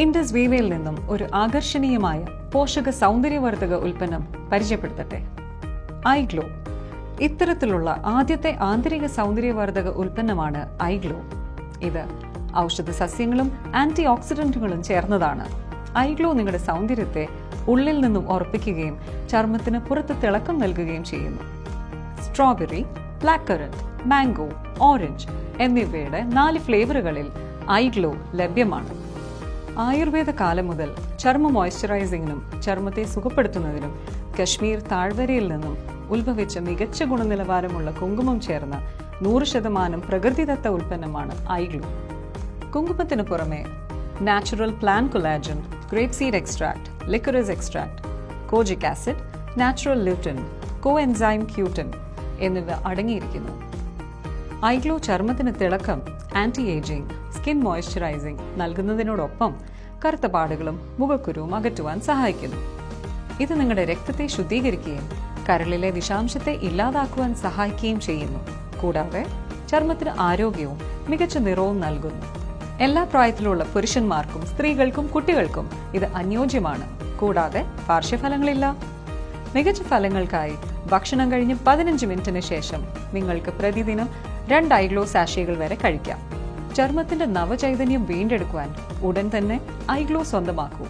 Indus വീവയിൽ നിന്നും ഒരു ആകർഷണീയമായ പോഷക സൗന്ദര്യവർദ്ധക ഉൽപ്പന്നം പരിചയപ്പെടുത്തട്ടെ. ഐഗ്ലോ. ഇത്തരത്തിലുള്ള ആദ്യത്തെ ആന്തരിക സൗന്ദര്യവർദ്ധക ഉൽപ്പന്നമാണ് ഐഗ്ലോ. ഇത് ഔഷധ സസ്യങ്ങളും ആന്റി ഓക്സിഡന്റുകളും ചേർന്നതാണ്. ഐഗ്ലോ നിങ്ങളുടെ സൗന്ദര്യത്തെ ഉള്ളിൽ നിന്നും ഉറപ്പിക്കുകയും ചർമ്മത്തിന് പുറത്ത് തിളക്കം നൽകുകയും ചെയ്യുന്നു. Strawberry, black currant, mango, orange എന്നിവയുടെ 4 ഫ്ലേവറുകളിൽ ഐഗ്ലോ ലഭ്യമാണ്. ആയുർവേദ കാലം മുതൽ ചർമ്മ മോയ്സ്ചറൈസിങ്ങിനും ചർമ്മത്തെ സുഖപ്പെടുത്തുന്നതിനും കശ്മീർ താഴ്വരയിൽ നിന്നും ഉത്ഭവിച്ച മികച്ച ഗുണനിലവാരമുള്ള കുങ്കുമം ചേർന്ന 100% പ്രകൃതിദത്ത ഉൽപ്പന്നമാണ് ഐഗ്ലോ. കുങ്കുമത്തിന് പുറമെ natural plant collagen, grape seed extract, ലിക്കറസ് extract, കോജിക് acid, natural lutein, coenzyme cutin എന്നിവ അടങ്ങിയിരിക്കുന്നു. ഐഗ്ലോ ചർമ്മത്തിന് തിളക്കം, ആന്റി ഏജിംഗ്, സ്കിൻ മോയ്സ്ചറൈസിംഗ് നൽകുന്നതിനോടൊപ്പം കറുത്ത പാടുകളും മുഖക്കുരുവും അകറ്റുവാൻ സഹായിക്കുന്നു. ഇത് നിങ്ങളുടെ രക്തത്തെ ശുദ്ധീകരിക്കുകയും കരളിലെ വിഷാംശത്തെ ഇല്ലാതാക്കുവാൻ സഹായിക്കുകയും ചെയ്യുന്നു. കൂടാതെ ചർമ്മത്തിന് ആരോഗ്യവും മികച്ച നിറവും നൽകുന്നു. എല്ലാ പ്രായത്തിലുള്ള പുരുഷന്മാർക്കും സ്ത്രീകൾക്കും കുട്ടികൾക്കും ഇത് അനുയോജ്യമാണ്. കൂടാതെ പാർശ്വഫലങ്ങളില്ല. മികച്ച ഫലങ്ങൾക്കായി ഭക്ഷണം കഴിഞ്ഞ് 15 മിനിറ്റിന് ശേഷം നിങ്ങൾക്ക് പ്രതിദിനം 2 ഐഗ്ലോ സാഷേകൾ വരെ കഴിക്കാം. ചർമ്മത്തിന്റെ നവചൈതന്യം വീണ്ടെടുക്കുവാൻ ഉടൻ തന്നെ ഐഗ്ലോ സ്വന്തമാക്കൂ.